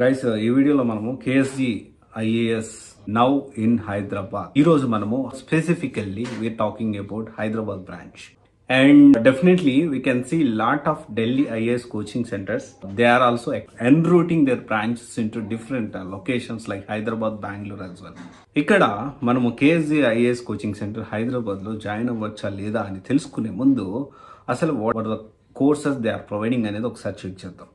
Guys ఈ వీడియోలో మనము KSG IAS now in Hyderabad. ఈ రోజు మనము specifically we are talking about Hyderabad branch. And definitely we can see lot of Delhi IAS coaching centers. They are also enrouting their branches into different locations like Hyderabad, Bangalore as well. ఇక్కడ మనము KSG IAS coaching centre Hyderabad లో join అవ్వచ్చా లేదా అని తెలుసుకునే ముందు అసలు what are the courses they are providing అనేది ఒకసారి చెక్ చేద్దాం.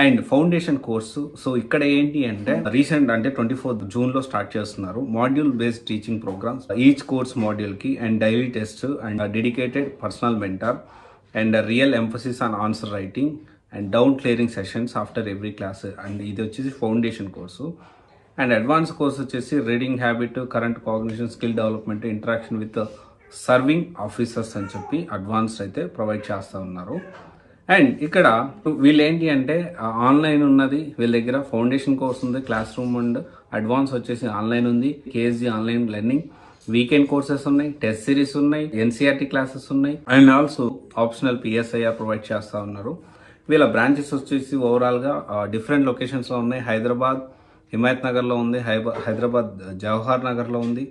అండ్ ఫౌండేషన్ కోర్సు, సో ఇక్కడ ఏంటి అంటే రీసెంట్ అంటే 24th June లో స్టార్ట్ చేస్తున్నారు module based teaching programs. Each course module కి and daily test and dedicated personal mentor and real emphasis on answer writing and doubt clearing sessions after every class. And ఇది వచ్చేసి foundation course. And advance course వచ్చేసి reading habit, current cognition, skill development, interaction with serving officers అని చెప్పి advanced అయితే provide చేస్తూ ఉన్నారు. And ఇక్కడ వీళ్ళు ఏంటి అంటే ఆన్లైన్ ఉన్నది వీళ్ళ దగ్గర, ఫౌండేషన్ కోర్స్ ఉంది, క్లాస్ రూమ్ అండ్ అడ్వాన్స్ వచ్చేసి ఆన్లైన్ ఉంది, కేఎస్జి ఆన్లైన్ లెర్నింగ్, వీకెండ్ కోర్సెస్ ఉన్నాయి, టెస్ట్ సిరీస్ ఉన్నాయి, ఎన్సీఆర్టీ క్లాసెస్ ఉన్నాయి and also optional PSIR provide చేస్తూ ఉన్నారు. వీళ్ళ బ్రాంచెస్ వచ్చేసి ఓవరాల్గా డిఫరెంట్ లొకేషన్స్లో ఉన్నాయి. హైదరాబాద్ హిమాయత్ నగర్లో ఉంది, హైదరాబాద్ జవహర్ నగర్లో ఉంది,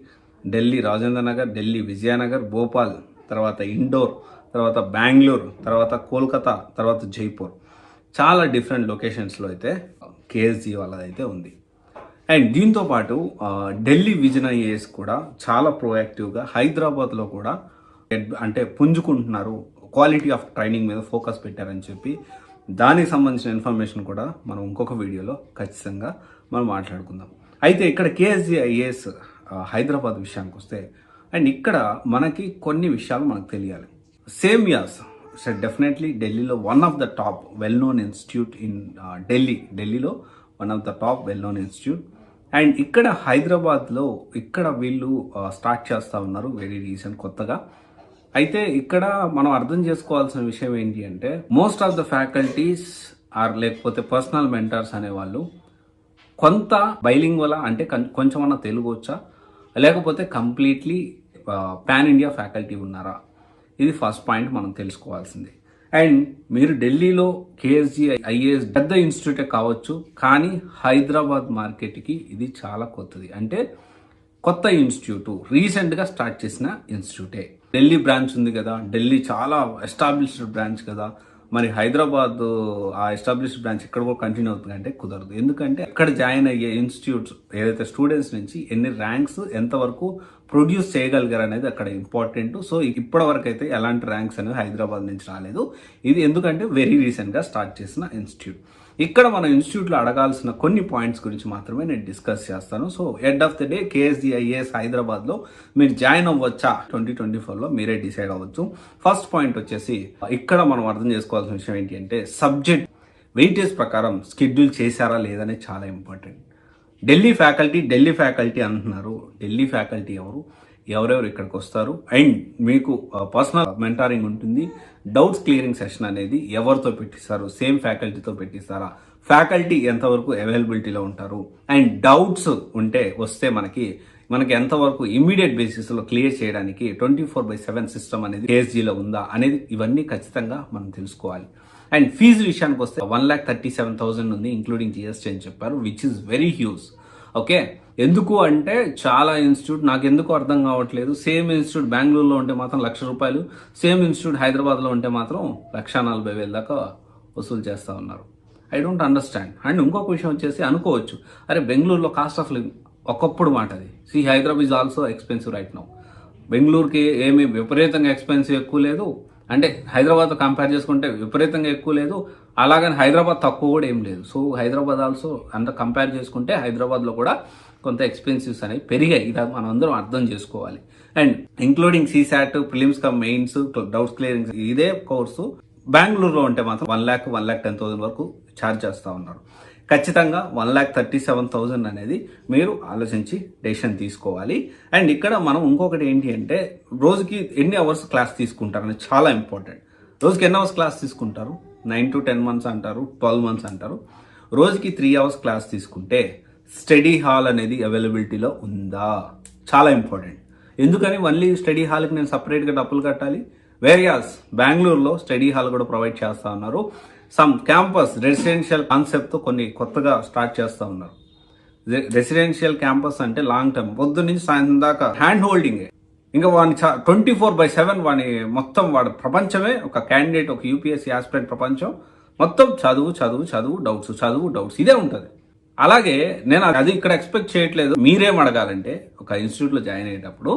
ఢిల్లీ రాజేంద్ర నగర్, ఢిల్లీ విజయనగర్, భోపాల్, తర్వాత ఇండోర్, తర్వాత బెంగళూరు, తర్వాత కోల్కతా, తర్వాత జైపూర్. చాలా డిఫరెంట్ లొకేషన్స్లో అయితే కేఎస్జి వాళ్ళదైతే ఉంది. అండ్ దీంతో పాటు ఢిల్లీ విజన్ ఐఏఎస్ కూడా చాలా ప్రోయాక్టివ్గా హైదరాబాద్లో కూడా అంటే పుంజుకుంటున్నారు, క్వాలిటీ ఆఫ్ ట్రైనింగ్ మీద ఫోకస్ పెట్టారని చెప్పి దానికి సంబంధించిన ఇన్ఫర్మేషన్ కూడా మనం ఇంకొక వీడియోలో ఖచ్చితంగా మనం మాట్లాడుకుందాం. అయితే ఇక్కడ కేఎస్జి ఐఏఎస్ హైదరాబాద్ విషయానికి వస్తే అండ్ ఇక్కడ మనకి కొన్ని విషయాలు మనకు తెలియాలి. సేమ్ యాస్ సో డెఫినెట్లీ ఢిల్లీలో one of the top well known institute in ఢిల్లీలో one of the top well known institute. And ఇక్కడ హైదరాబాద్లో ఇక్కడ వీళ్ళు స్టార్ట్ చేస్తూ ఉన్నారు వెరీ రీసెంట్ కొత్తగా. అయితే ఇక్కడ మనం అర్థం చేసుకోవాల్సిన విషయం ఏంటి అంటే most of the faculties are లేకపోతే పర్సనల్ మెంటర్స్ అనేవాళ్ళు కొంత బైలింగ్వల్ అంటే కొంచెమన్నా తెలుగు వచ్చా, లేకపోతే కంప్లీట్లీ పాన్ ఇండియా ఫ్యాకల్టీ ఉన్నారా, ఇది ఫస్ట్ పాయింట్ మనం తెలుసుకోవాల్సింది. అండ్ మీరు ఢిల్లీలో కేఎస్జి ఐఏఎస్ పెద్ద ఇన్స్టిట్యూటే కావచ్చు, కానీ హైదరాబాద్ మార్కెట్కి ఇది చాలా కొత్తది. అంటే కొత్త ఇన్స్టిట్యూట్, రీసెంట్గా స్టార్ట్ చేసిన ఇన్స్టిట్యూటే. ఢిల్లీ బ్రాంచ్ ఉంది కదా, ఢిల్లీ చాలా ఎస్టాబ్లిష్డ్ బ్రాంచ్ కదా, మరి హైదరాబాద్ ఆ ఎస్టాబ్లిష్డ్ బ్రాంచ్ ఇక్కడ కూడా కంటిన్యూ అవుతుంది అంటే కుదరదు. ఎందుకంటే ఇక్కడ జాయిన్ అయ్యే ఇన్స్టిట్యూట్స్ ఏదైతే స్టూడెంట్స్ నుంచి ఎన్ని ర్యాంక్స్ ఎంతవరకు ప్రొడ్యూస్ చేయగలిగారు అనేది అక్కడ ఇంపార్టెంట్. సో ఇప్పటి వరకు అయితే ఎలాంటి ర్యాంక్స్ అనేవి హైదరాబాద్ నుంచి రాలేదు. ఇది ఎందుకంటే వెరీ రీసెంట్గా స్టార్ట్ చేసిన ఇన్స్టిట్యూట్. ఇక్కడ మన ఇన్స్టిట్యూట్లో అడగాల్సిన కొన్ని పాయింట్స్ గురించి మాత్రమే నేను డిస్కస్ చేస్తాను. So end of the day KSG IAS హైదరాబాద్లో మీరు జాయిన్ అవ్వచ్చా 2024లో మీరే డిసైడ్ అవ్వచ్చు. ఫస్ట్ పాయింట్ వచ్చేసి ఇక్కడ మనం అర్థం చేసుకోవాల్సిన విషయం ఏంటి అంటే సబ్జెక్ట్ వెయిటేజ్ ప్రకారం షెడ్యూల్ చేశారా లేదనే చాలా ఇంపార్టెంట్. ఢిల్లీ ఫ్యాకల్టీ అంటున్నారు. ఢిల్లీ ఫ్యాకల్టీ ఎవరెవరు ఇక్కడికి వస్తారు అండ్ మీకు పర్సనల్ మెంటారింగ్ ఉంటుంది, డౌట్స్ క్లియరింగ్ సెషన్ అనేది ఎవరితో పెట్టిస్తారు, సేమ్ ఫ్యాకల్టీతో పెట్టిస్తారా, ఫ్యాకల్టీ ఎంతవరకు అవైలబిలిటీలో ఉంటారు అండ్ డౌట్స్ వస్తే మనకి ఎంతవరకు ఇమ్మీడియట్ బేసిస్లో క్లియర్ చేయడానికి 24/7 సిస్టమ్ అనేది కేఎస్జీలో ఉందా అనేది ఇవన్నీ ఖచ్చితంగా మనం తెలుసుకోవాలి. అండ్ ఫీజు విషయానికి వస్తే 1,37,000 ఉంది ఇంక్లూడింగ్ జిఎస్టీ అని చెప్పారు, which is very huge. Okay, ఎందుకు అంటే చాలా ఇన్స్టిట్యూట్ నాకు ఎందుకు అర్థం కావట్లేదు, సేమ్ ఇన్స్టిట్యూట్ బెంగళూరులో ఉంటే మాత్రం ₹1,00,000, సేమ్ ఇన్స్టిట్యూట్ హైదరాబాద్లో ఉంటే మాత్రం 1,40,000 దాకా వసూలు చేస్తూ ఉన్నారు. I don't understand. అండ్ ఇంకొక విషయం వచ్చేసి అనుకోవచ్చు, అరే బెంగళూరులో కాస్ట్ ఆఫ్ లివింగ్ ఒకప్పుడు మాట అది. Hyderabad is also expensive right now. బెంగళూరుకి ఏమి విపరీతంగా ఎక్స్పెన్సివ్ ఎక్కువ లేదు, అంటే హైదరాబాద్తో కంపేర్ చేసుకుంటే విపరీతంగా ఎక్కువ లేదు, అలాగని హైదరాబాద్ తక్కువ కూడా ఏం లేదు. సో హైదరాబాద్ ఆల్సో అంత కంపేర్ చేసుకుంటే హైదరాబాద్లో కూడా కొంత ఎక్స్పెన్సివ్స్ అనేవి పెరిగాయి. ఇది మనం అందరం అర్థం చేసుకోవాలి. And including CSAT, prelims come mains, doubts clearing ఇదే కోర్సు బెంగళూరులో ఉంటే మాత్రం 1,10,000 వరకు ఛార్జ్ చేస్తూ ఉన్నారు. ఖచ్చితంగా 1,37,000 అనేది మీరు ఆలోచించి డెసిషన్ తీసుకోవాలి. అండ్ ఇక్కడ మనం ఇంకొకటి ఏంటి అంటే రోజుకి ఎన్ని అవర్స్ క్లాస్ తీసుకుంటారు అనేది చాలా ఇంపార్టెంట్. రోజుకి ఎన్ని అవర్స్ క్లాస్ తీసుకుంటారు, 9 to 10 months అంటారు, 12 months అంటారు. రోజుకి 3 hours క్లాస్ తీసుకుంటే స్టడీ హాల్ అనేది అవైలబిలిటీలో ఉందా, చాలా ఇంపార్టెంట్. ఎందుకని ఓన్లీ స్టడీ హాల్కి నేను సపరేట్గా డబ్బులు కట్టాలి, వేరియాస్ బెంగళూరులో స్టడీ హాల్ కూడా ప్రొవైడ్ చేస్తూ ఉన్నారు. సమ్ క్యాంపస్ రెసిడెన్షియల్ కాన్సెప్ట్తో కొన్ని కొత్తగా స్టార్ట్ చేస్తూ ఉన్నారు. రెసిడెన్షియల్ క్యాంపస్ అంటే లాంగ్ టర్మ్, పొద్దు నుంచి సాయంత్రం దాకా హ్యాండ్ హోల్డింగే. ఇంకా వాడిని 24/7 వాడి మొత్తం వాడి ప్రపంచమే ఒక క్యాండిడేట్, ఒక యూపీఎస్సీ ఆస్పిరెంట్ ప్రపంచం మొత్తం చదువు డౌట్స్ ఇదే ఉంటుంది. అలాగే నేను అది ఇక్కడ ఎక్స్పెక్ట్ చేయట్లేదు. మీరేం అడగాలంటే ఒక ఇన్స్టిట్యూట్లో జాయిన్ అయ్యేటప్పుడు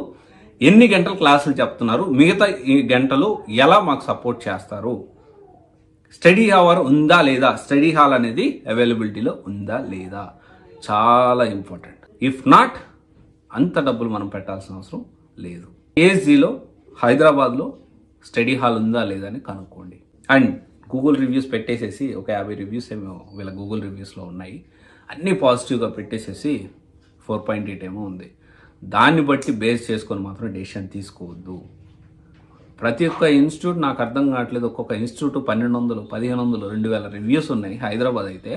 ఎన్ని గంటలు క్లాసులు చెప్తున్నారు, మిగతా ఈ గంటలు ఎలా మాకు సపోర్ట్ చేస్తారు, స్టడీ అవర్ ఉందా లేదా, స్టడీ హాల్ అనేది అవైలబిలిటీలో ఉందా లేదా, చాలా ఇంపార్టెంట్. ఇఫ్ నాట్ అంత డబ్బులు మనం పెట్టాల్సిన అవసరం లేదు. కేఎస్జీలో హైదరాబాద్లో స్టడీ హాల్ ఉందా లేదా అని కనుక్కోండి. అండ్ గూగుల్ రివ్యూస్ పెట్టేసేసి ఒక 50 రివ్యూస్ ఏమో వీళ్ళ గూగుల్ రివ్యూస్లో ఉన్నాయి, అన్నీ పాజిటివ్గా పెట్టేసేసి 4.8 ఏమో ఉంది. దాన్ని బట్టి బేస్ చేసుకొని మాత్రం డెసిషన్ తీసుకోవద్దు. ప్రతి ఒక్క ఇన్స్టిట్యూట్ నాకు అర్థం కావట్లేదు. ఒక్కొక్క ఇన్స్టిట్యూట్ 1200, 1500, 2000 రివ్యూస్ ఉన్నాయి. హైదరాబాద్ అయితే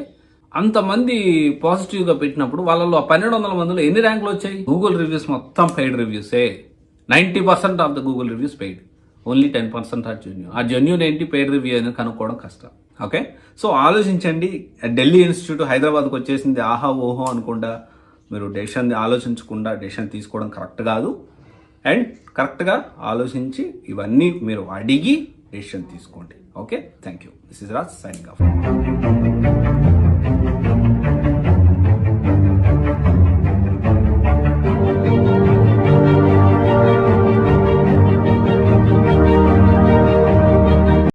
అంతమంది పాజిటివ్గా పెట్టినప్పుడు వాళ్ళలో 1200 మందిలో ఎన్ని ర్యాంకులు వచ్చాయి? గూగుల్ రివ్యూస్ మొత్తం పెయిడ్ రివ్యూసే. 90% of the Google reviews paid, only 10% are genuine. ఆ జెన్యూన్ ఏంటి, పెయిడ్ రివ్యూ అని కనుక్కోవడం కష్టం. ఓకే, సో ఆలోచించండి. ఢిల్లీ ఇన్స్టిట్యూట్ హైదరాబాద్కి వచ్చేసింది ఆహా ఓహో అనుకుండా మీరు డెసిషన్ ఆలోచించకుండా డెసిషన్ తీసుకోవడం కరెక్ట్ కాదు. అండ్ కరెక్ట్గా ఆలోచించి ఇవన్నీ మీరు అడిగి డెసిషన్ తీసుకోండి. Okay, thank you. This is Raj signing off.